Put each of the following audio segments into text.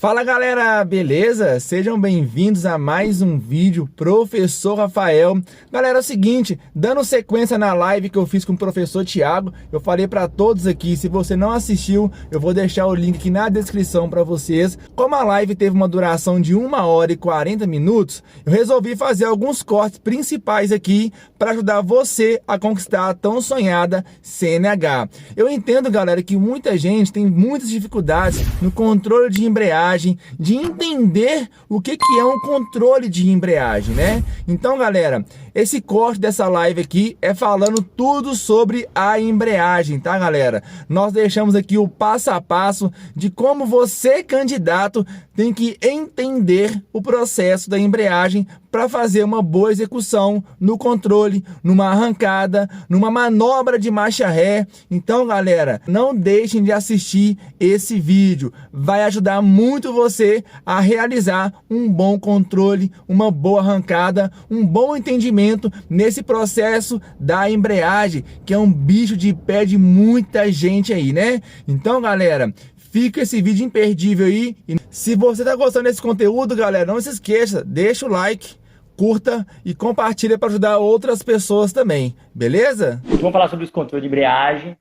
Fala galera, beleza? Sejam bem-vindos a mais um vídeo Professor Rafael. Galera, é o seguinte, dando sequência na live que eu fiz com o professor Thiago, eu falei para todos aqui, se você não assistiu, eu vou deixar o link aqui na descrição para vocês. Como a live teve uma duração de 1 hora e 40 minutos, eu resolvi fazer alguns cortes principais aqui para ajudar você a conquistar a tão sonhada CNH. Eu entendo, galera, que muita gente tem muitas dificuldades no controle de embreagem, de entender o que é um controle de embreagem, né? Então, galera, esse corte dessa live aqui é falando tudo sobre a embreagem, tá, galera? Nós deixamos aqui o passo a passo de como você, candidato, tem que entender o processo da embreagem para fazer uma boa execução no controle, numa arrancada, numa manobra de marcha ré. Então, galera, não deixem de assistir esse vídeo. Vai ajudar muito você a realizar um bom controle, uma boa arrancada, um bom entendimento nesse processo da embreagem, que é um bicho de pé de muita gente aí, né? Então, galera, fica esse vídeo imperdível aí. E se você tá gostando desse conteúdo, galera, não se esqueça, deixa o like, curta e compartilha para ajudar outras pessoas também, beleza? Vamos falar sobre os controles de embreagem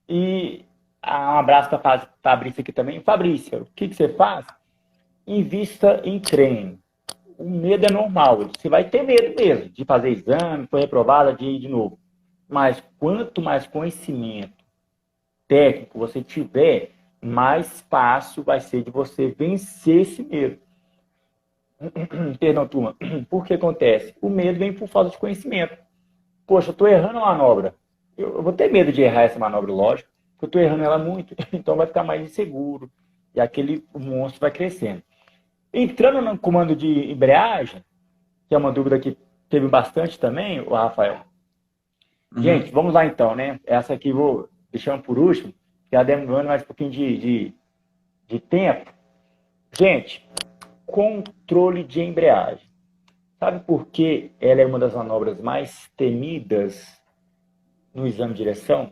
e um abraço para a Fabrícia aqui também. Fabrícia, o que você faz? Invista em treino. O medo é normal, você vai ter medo mesmo de fazer exame, foi reprovada, de ir de novo. Mas quanto mais conhecimento técnico você tiver, mais fácil vai ser de você vencer esse medo. Perdão, turma. Por que acontece? O medo vem por falta de conhecimento. Poxa, eu estou errando a manobra. Eu vou ter medo de errar essa manobra, lógico, porque eu estou errando ela muito. Então vai ficar mais inseguro. E aquele monstro vai crescendo. Entrando no comando de embreagem, que é uma dúvida que teve bastante também, o Rafael. Gente, vamos lá então, né? Essa aqui vou deixando por último, já demorando mais um pouquinho de tempo. Gente, controle de embreagem. Sabe por que ela é uma das manobras mais temidas no exame de direção?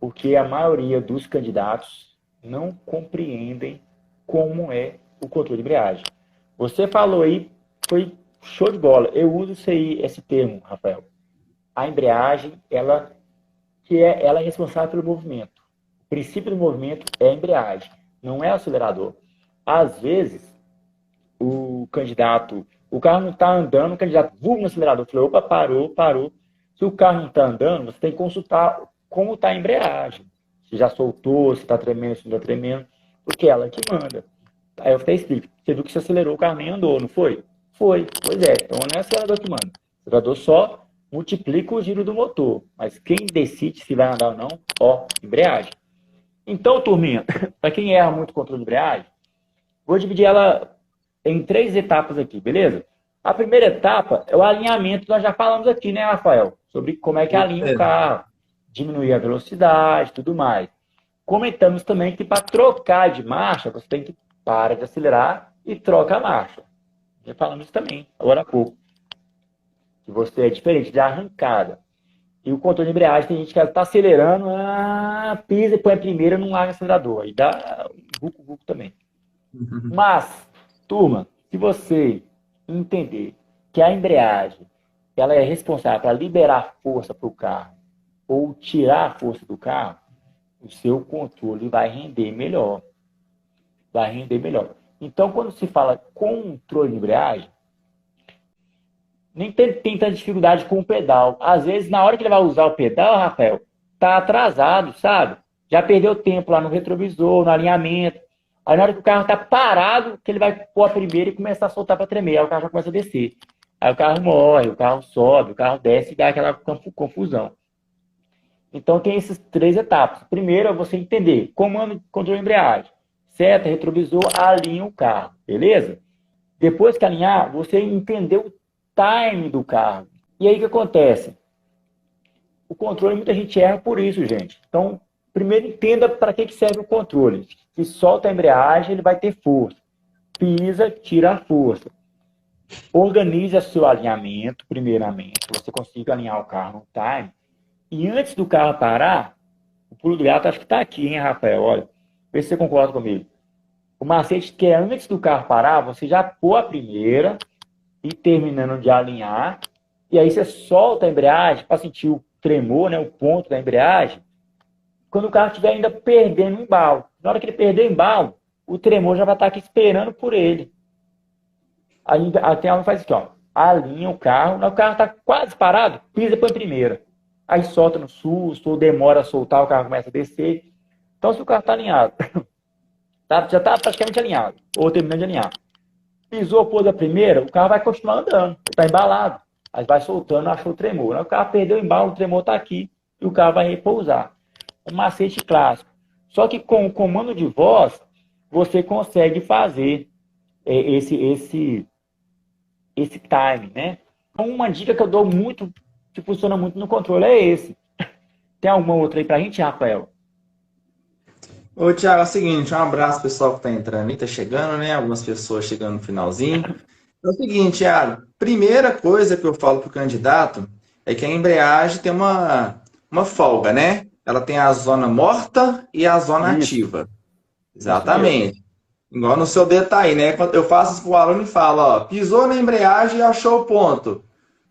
Porque a maioria dos candidatos não compreendem como é o controle de embreagem. Você falou aí, foi show de bola. Eu uso esse termo, Rafael. A embreagem, ela é responsável pelo movimento. O princípio do movimento é a embreagem, não é o acelerador. Às vezes, o carro não está andando, o candidato voa no acelerador, falou, opa, parou. Se o carro não está andando, você tem que consultar como está a embreagem. Se já soltou, se está tremendo, se não está tremendo, porque ela que manda. Aí eu até explico. Você viu que se acelerou, o carro nem andou, não foi? Foi. Pois é. Então não é o acelerador que manda. O acelerador só multiplica o giro do motor. Mas quem decide se vai andar ou não, embreagem. Então, turminha, para quem erra muito o controle de embreagem, vou dividir ela em 3 etapas aqui, beleza? A primeira etapa é o alinhamento, nós já falamos aqui, né, Rafael? Sobre como é que alinha o carro, diminuir a velocidade, tudo mais. Comentamos também que para trocar de marcha, você tem que parar de acelerar e troca a marcha. Já falamos isso também, agora há pouco. Que você é diferente da arrancada. E o controle de embreagem, tem gente que está acelerando, pisa e põe a primeira, não larga o acelerador. Aí dá vucu também. Mas, turma, se você entender que a embreagem ela é responsável para liberar força para o carro ou tirar a força do carro, o seu controle vai render melhor. Vai render melhor. Então, quando se fala controle de embreagem, nem tem tanta dificuldade com o pedal. Às vezes, na hora que ele vai usar o pedal, Rafael, tá atrasado, sabe? Já perdeu tempo lá no retrovisor, no alinhamento. Aí na hora que o carro tá parado, que ele vai pôr a primeira e começar a soltar para tremer. Aí o carro já começa a descer. Aí o carro morre, o carro sobe, o carro desce e dá aquela confusão. Então tem essas 3 etapas. Primeiro é você entender comando, controle de embreagem. Seta, retrovisor, alinha o carro. Beleza? Depois que alinhar, você entendeu o time do carro. E aí o que acontece? O controle, muita gente erra por isso, gente. Então, primeiro entenda para que serve o controle. Se solta a embreagem, ele vai ter força. Pisa, tira a força. Organize o seu alinhamento, primeiramente, para você consiga alinhar o carro no time. E antes do carro parar, o pulo do gato acho que está aqui, hein, Rafael? Olha, vê se você concorda comigo. O macete que é antes do carro parar, você já pôr a primeira e terminando de alinhar, e aí você solta a embreagem para sentir o tremor, né, o ponto da embreagem, quando o carro estiver ainda perdendo o embalo. Na hora que ele perder o embalo, o tremor já vai estar aqui esperando por ele. Aí tem algo que faz assim, ó, alinha o carro, o carro está quase parado, pisa para a primeira. Aí solta no susto, ou demora a soltar, o carro começa a descer. Então, se o carro está alinhado, já está praticamente alinhado, ou terminando de alinhar. Pisou, pôs a primeira, o carro vai continuar andando, está embalado. Aí vai soltando, achou o tremor. Aí o carro perdeu o embalo, o tremor está aqui, e o carro vai repousar. Um macete clássico. Só que com o comando de voz, você consegue fazer esse time, né? Então, uma dica que eu dou muito, que funciona muito no controle, é esse. Tem alguma outra aí pra gente, Rafael? Ô, Thiago, é o seguinte, um abraço pessoal que tá entrando aí, tá chegando, né? Algumas pessoas chegando no finalzinho. É o seguinte, Thiago, primeira coisa que eu falo pro candidato é que a embreagem tem uma folga, né? Ela tem a zona morta e a zona Isso, ativa. isso mesmo. Exatamente. Igual no seu detalhe, né? Quando eu faço isso pro aluno e falo, ó, pisou na embreagem e achou o ponto.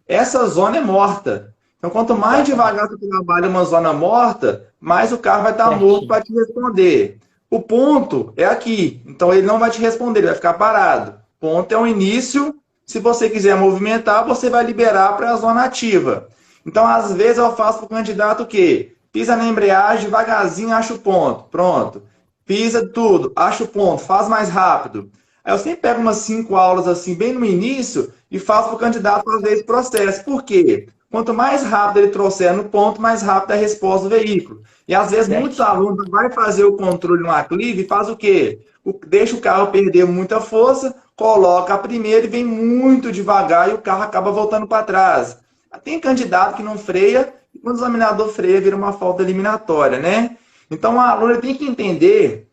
Essa zona é morta. Então, quanto mais Exatamente. devagar você trabalha uma zona morta, mais o carro vai estar morto Certinho. para te responder. O ponto é aqui. Então, ele não vai te responder, ele vai ficar parado. Ponto é o início. Se você quiser movimentar, você vai liberar para a zona ativa. Então, às vezes, eu faço para o candidato o quê? Pisa na embreagem, devagarzinho, acha o ponto. Pronto. Pisa tudo, acha o ponto, faz mais rápido. Aí eu sempre pego umas 5 aulas assim, bem no início, e faço para o candidato fazer esse processo. Por quê? Quanto mais rápido ele trouxer no ponto, mais rápida é a resposta do veículo. E às vezes muitos Certinho. alunos vão fazer o controle no aclive e faz o quê? Deixa o carro perder muita força, coloca a primeira e vem muito devagar e o carro acaba voltando para trás. Tem candidato que não freia, e quando o examinador freia, vira uma falta eliminatória, né? Então o aluno tem que entender,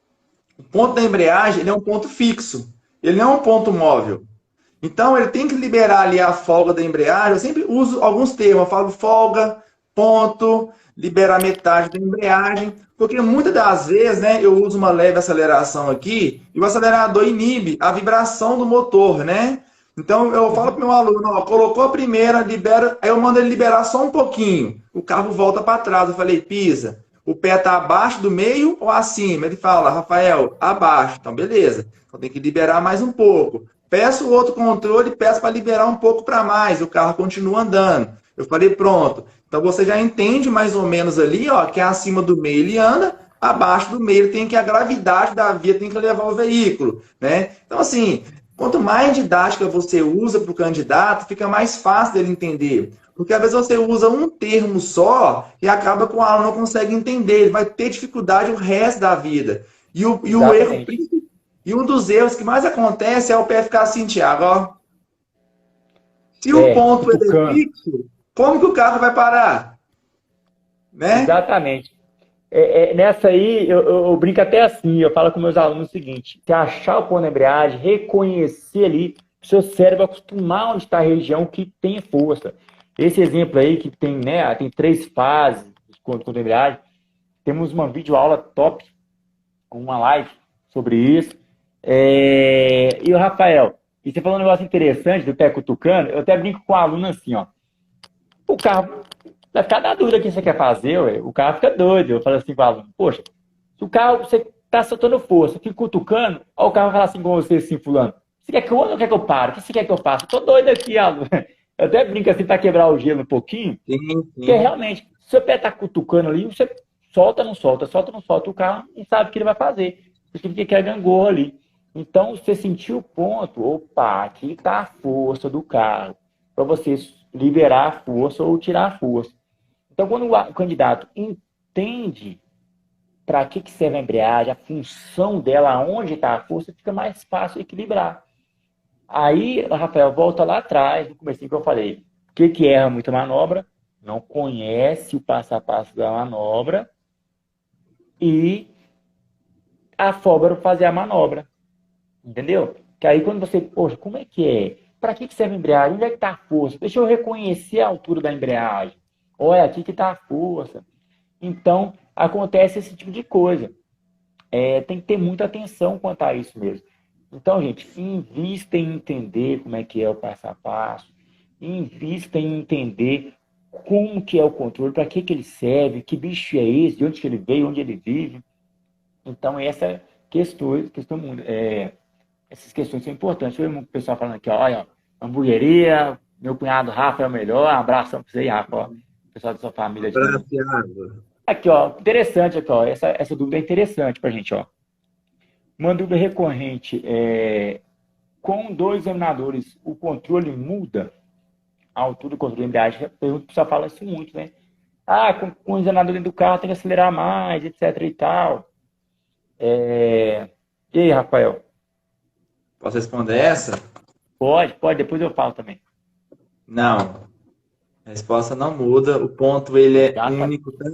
o ponto da embreagem ele é um ponto fixo, ele não é um ponto móvel. Então, ele tem que liberar ali a folga da embreagem. Eu sempre uso alguns termos. Eu falo folga, ponto, liberar metade da embreagem. Porque muitas das vezes, né, eu uso uma leve aceleração aqui e o acelerador inibe a vibração do motor, né? Então, eu falo para o meu aluno, ó, colocou a primeira, libera, aí eu mando ele liberar só um pouquinho. O carro volta para trás. Eu falei, pisa, o pé está abaixo do meio ou acima? Ele fala, Rafael, abaixo. Então, beleza. Então, tem que liberar mais um pouco. Peço o outro controle, peço para liberar um pouco para mais, o carro continua andando. Eu falei, pronto. Então você já entende mais ou menos ali, ó, que acima do meio ele anda, abaixo do meio ele tem que a gravidade da via tem que levar o veículo, né? Então assim, quanto mais didática você usa para o candidato, fica mais fácil dele entender. Porque às vezes você usa um termo só e acaba com o aluno não consegue entender, ele vai ter dificuldade o resto da vida. E o erro Exatamente. principal e um dos erros que mais acontece é o pé ficar assim, Thiago, ó. Se o ponto ele é Cutucando. fixo, como que o carro vai parar? Né? Exatamente. Nessa aí, eu brinco até assim, eu falo com meus alunos o seguinte, se achar o ponto da embreagem, reconhecer ali, o seu cérebro acostumar onde está a região que tem força. Esse exemplo aí que tem, né, tem 3 fases de ponto da embreagem, temos uma videoaula top, uma live sobre isso. E o Rafael, e você falou um negócio interessante do pé cutucando, eu até brinco com o aluno assim, ó, o carro vai ficar na dúvida o que você quer fazer, ué. O carro fica doido. Eu falo assim com o aluno, poxa, se o carro, você tá soltando força, fica cutucando, ó, o carro vai falar assim com você, assim, fulano, você quer que eu ande ou quer que eu pare? O que você quer que eu faça? Eu tô doido aqui, aluno. Eu até brinco assim para quebrar o gelo um pouquinho, Sim, porque sim. realmente, se o seu pé tá cutucando ali, você solta, não solta, solta, não solta, o carro não sabe o que ele vai fazer. Você fica que é gangorra ali. Então, você sentiu o ponto, opa, aqui tá a força do carro, para você liberar a força ou tirar a força. Então, quando o candidato entende para que serve a embreagem, a função dela, onde está a força, fica mais fácil equilibrar. Aí, Rafael, volta lá atrás, no começo que eu falei. O que erra muita manobra? Não conhece o passo a passo da manobra e afoba para fazer a manobra. Entendeu? Que aí quando você, poxa, como é que é? Para que serve a embreagem? Onde é que está a força? Deixa eu reconhecer a altura da embreagem. Olha, aqui que está a força. Então, acontece esse tipo de coisa. tem que ter muita atenção quanto a isso mesmo. Então, gente, invista em entender como é que é o passo a passo, invista em entender como que é o controle, para que ele serve, que bicho é esse, de onde que ele veio, onde ele vive. Então, essas questões são importantes. Eu vejo o pessoal falando aqui, ó, olha, hamburgueria, meu cunhado Rafa é o melhor, um abração para você aí, Rafa, ó, pessoal da sua família de Minas. Thiago. Aqui, ó, interessante aqui, ó, essa dúvida é interessante para a gente, ó. Uma dúvida recorrente com dois examinadores, o controle muda? A altura do controle de embreagem, o pessoal fala isso muito, né? Ah, com o examinador dentro do carro tem que acelerar mais, etc e tal. E aí, Rafael? Posso responder essa? Pode, depois eu falo também. Não. A resposta não muda. O ponto ele é Já tá. único, tá?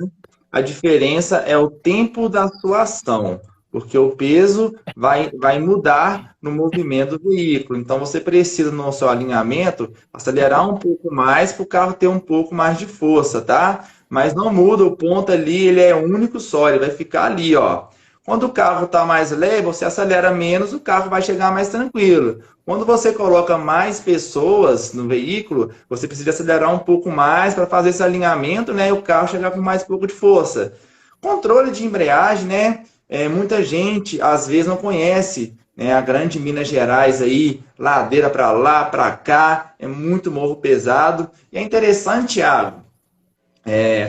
A diferença é o tempo da sua ação, porque o peso vai mudar no movimento do veículo. Então você precisa, no seu alinhamento, acelerar um pouco mais para o carro ter um pouco mais de força, tá? Mas não muda, o ponto ali, ele é único só, ele vai ficar ali, ó. Quando o carro está mais leve, você acelera menos, o carro vai chegar mais tranquilo. Quando você coloca mais pessoas no veículo, você precisa acelerar um pouco mais para fazer esse alinhamento, né? E o carro chegar com mais pouco de força. Controle de embreagem, né? Muita gente, às vezes, não conhece, né? A grande Minas Gerais aí, ladeira para lá, para cá, é muito morro pesado. E é interessante, Thiago,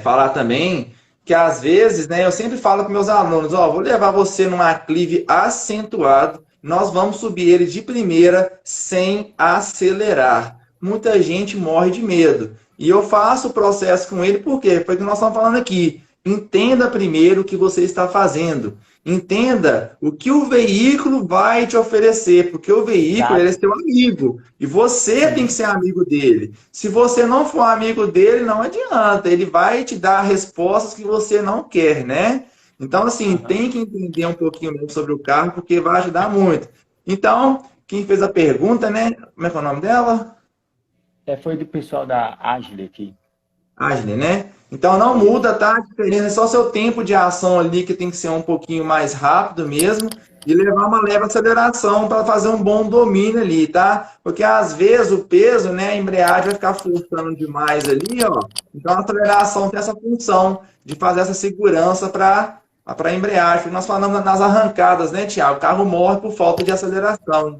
falar também que às vezes, né, eu sempre falo para meus alunos, ó, vou levar você num aclive acentuado, nós vamos subir ele de primeira sem acelerar. Muita gente morre de medo. E eu faço o processo com ele, por quê? Foi o que nós estamos falando aqui. Entenda primeiro o que você está fazendo. Entenda o que o veículo vai te oferecer, porque o veículo ele é seu amigo e você tem que ser amigo dele. Se você não for amigo dele, não adianta, ele vai te dar respostas que você não quer, né? Então, assim, tem que entender um pouquinho mesmo sobre o carro, porque vai ajudar muito. Então, quem fez a pergunta, né? Como é que é o nome dela? Foi do pessoal da Agile aqui. Agile, né? Então não muda, tá? A diferença é só seu tempo de ação ali, que tem que ser um pouquinho mais rápido mesmo, e levar uma leve aceleração para fazer um bom domínio ali, tá? Porque às vezes o peso, né, a embreagem vai ficar forçando demais ali, ó. Então a aceleração tem essa função de fazer essa segurança para a embreagem. Porque nós falamos nas arrancadas, né, Thiago? O carro morre por falta de aceleração.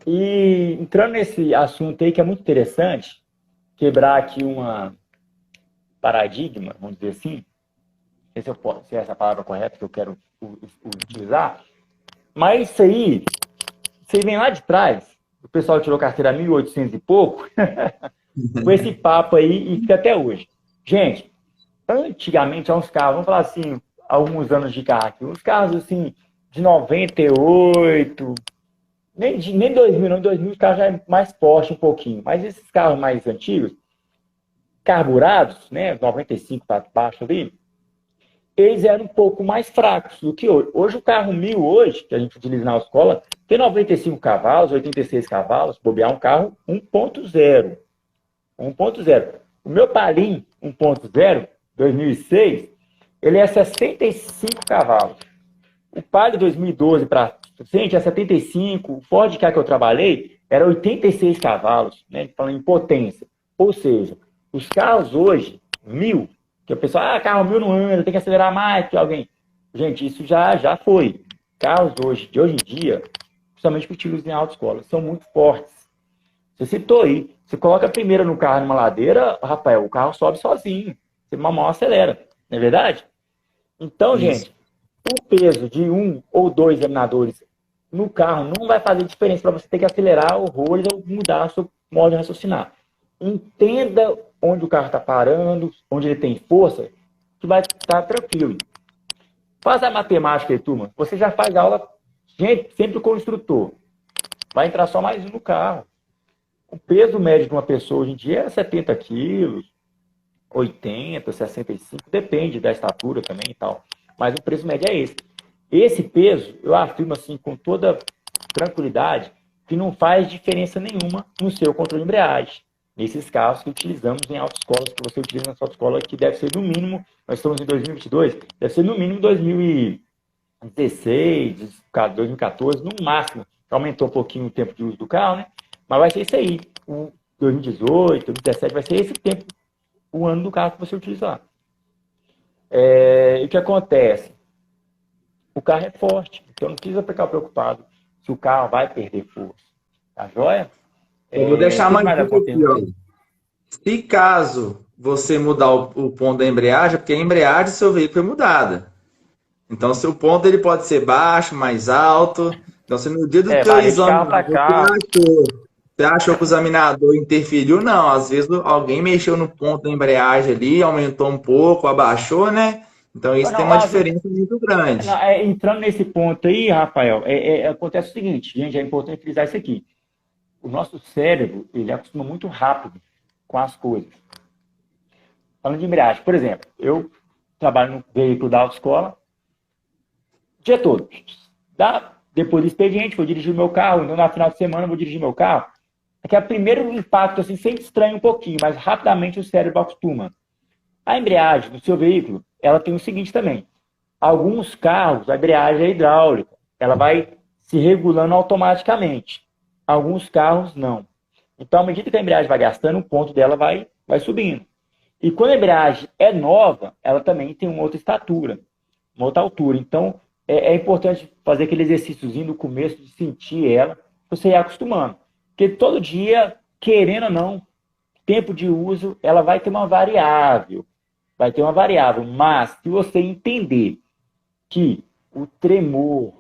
E entrando nesse assunto aí que é muito interessante, quebrar aqui uma paradigma, vamos dizer assim, se é essa palavra correta que eu quero utilizar, mas isso aí vem lá de trás, o pessoal tirou carteira 1800 e pouco, com esse papo aí e fica até hoje. Gente, antigamente, há uns carros, vamos falar assim, há alguns anos de carro aqui, uns carros assim, de 98, nem 2000, não, em 2000 o carro já é mais forte um pouquinho, mas esses carros mais antigos, carburados, né, 95 para baixo ali, eles eram um pouco mais fracos do que hoje. Hoje o carro 1000 hoje, que a gente utiliza na autoescola, tem 95 cavalos, 86 cavalos, bobear um carro 1.0. 1.0. O meu Palio 1.0, 2006, ele é 65 cavalos. O Palio 2012 para frente é 75. O Ford Ka que eu trabalhei era 86 cavalos, né, falando em potência. Ou seja, os carros hoje, 1000, que o pessoal, carro 1000 não anda, tem que acelerar mais que alguém. Gente, isso já foi. Carros de hoje em dia, principalmente que utilizam em autoescola, são muito fortes. Você citou aí, você coloca a primeira no carro numa ladeira, Rafael, o carro sobe sozinho. Você mal acelera, não é verdade? Então, gente, o peso de um ou dois examinadores no carro não vai fazer diferença para você ter que acelerar horrores ou mudar o seu modo de raciocinar. Entenda onde o carro está parando, onde ele tem força, que vai estar tranquilo. Faz a matemática aí, turma. Você já faz aula, gente, sempre com o instrutor. Vai entrar só mais um no carro. O peso médio de uma pessoa hoje em dia é 70 quilos, 80, 65, depende da estatura também e tal. Mas o preço médio é esse. Esse peso, eu afirmo assim com toda tranquilidade, que não faz diferença nenhuma no seu controle de embreagem. Nesses carros que utilizamos em autoescolas, que você utiliza na sua autoescola, que deve ser no mínimo, nós estamos em 2022, deve ser no mínimo 2000 16, 2014, no máximo. Aumentou um pouquinho o tempo de uso do carro, né? Mas vai ser isso aí. O 2018, 2017, vai ser esse tempo, o ano do carro que você utilizar. E o que acontece? O carro é forte, então não precisa ficar preocupado se o carro vai perder força. Tá joia? Eu vou deixar mais mais dica aqui, ó. Se caso você mudar o ponto da embreagem, porque a embreagem do seu veículo é mudada. Então, seu ponto ele pode ser baixo, mais alto. Então, se no dia do teu varia de exame carro para carro. você achou que o examinador interferiu, não. Às vezes alguém mexeu no ponto da embreagem ali, aumentou um pouco, abaixou, né? Então, isso tem uma diferença muito grande. Entrando nesse ponto aí, Rafael, acontece o seguinte, gente, é importante frisar isso aqui. O nosso cérebro, ele acostuma muito rápido com as coisas. Falando de embreagem, por exemplo, eu trabalho no veículo da autoescola o dia todo. Depois do expediente, vou dirigir o meu carro, então na final de semana eu vou dirigir meu carro. Aqui é o primeiro impacto, assim, sempre estranho um pouquinho, mas rapidamente o cérebro acostuma. A embreagem do seu veículo, ela tem o seguinte também. Alguns carros, a embreagem é hidráulica. Ela vai se regulando automaticamente. Alguns carros, não. Então, à medida que a embreagem vai gastando, o ponto dela vai subindo. E quando a embreagem é nova, ela também tem uma outra estatura, uma outra altura. Então, é importante fazer aquele exercíciozinho no começo de sentir ela, para você ir acostumando. Porque todo dia, querendo ou não, tempo de uso, ela vai ter uma variável. Vai ter uma variável. Mas, se você entender que o tremor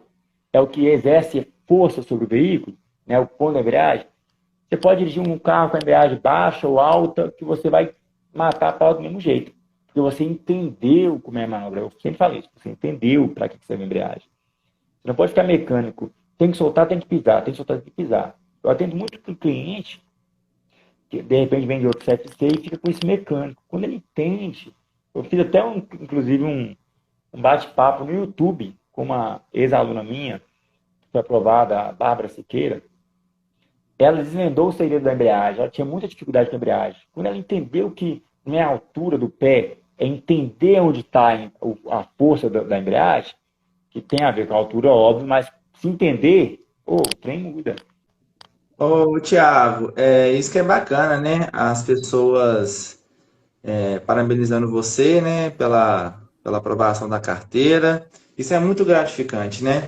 é o que exerce força sobre o veículo, né, o ponto da embreagem, você pode dirigir um carro com a embreagem baixa ou alta, que você vai matar a pau do mesmo jeito. Porque você entendeu como é a manobra. Eu sempre falo isso. Você entendeu para que serve a embreagem. Você não pode ficar mecânico. Tem que soltar, tem que pisar. Tem que soltar, tem que pisar. Eu atendo muito cliente que, de repente, vem de outro CFC e fica com esse mecânico. Quando ele entende... Eu fiz até, inclusive, um bate-papo no YouTube com uma ex-aluna minha, que foi aprovada, a Bárbara Siqueira. Ela desvendou o segredo da embreagem. Ela tinha muita dificuldade com a embreagem. Quando ela entendeu que não é a altura do pé, é entender onde está a força da embreagem, que tem a ver com a altura, óbvio, mas se entender, o trem muda. Ô, Thiago, isso que é bacana, né? As pessoas parabenizando você, né, pela aprovação da carteira. Isso é muito gratificante, né?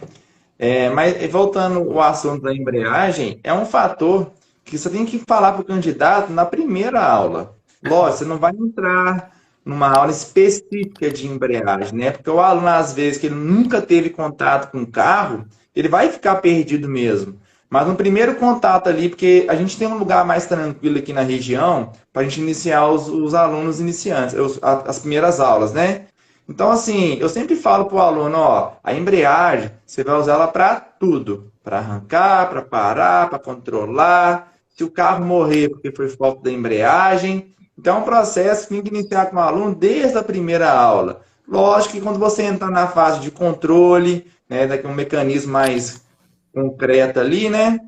Mas voltando ao assunto da embreagem, é um fator que você tem que falar para o candidato na primeira aula. Lógico, você não vai entrar numa aula específica de embreagem, né? Porque o aluno, às vezes, que ele nunca teve contato com o carro, ele vai ficar perdido mesmo. Mas no primeiro contato ali, porque a gente tem um lugar mais tranquilo aqui na região para a gente iniciar os alunos iniciantes, as primeiras aulas, né? Então, assim, eu sempre falo para o aluno, ó, a embreagem, você vai usar ela para tudo. Para arrancar, para parar, para controlar. Se o carro morrer porque foi falta da embreagem. Então, é um processo que tem que iniciar com o aluno desde a primeira aula. Lógico que quando você entrar na fase de controle, né, daqui um mecanismo mais concreto ali, né?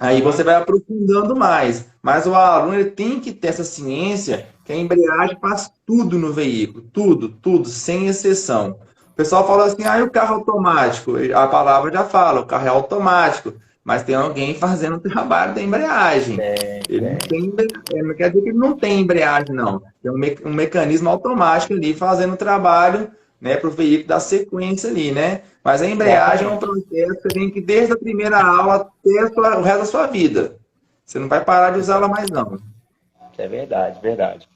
Aí você vai aprofundando mais. Mas o aluno ele tem que ter essa ciência que a embreagem faz tudo no veículo. Tudo, tudo, sem exceção. O pessoal fala assim, o carro automático. A palavra já fala, o carro é automático. Mas tem alguém fazendo o trabalho da embreagem. Ele não tem, não quer dizer que ele não tem embreagem, não. Tem um mecanismo automático ali fazendo o trabalho, né, para o veículo dar sequência ali, né? Mas a embreagem é um processo que você tem que, desde a primeira aula até o resto da sua vida. Você não vai parar de usá-la mais, não. É verdade, verdade.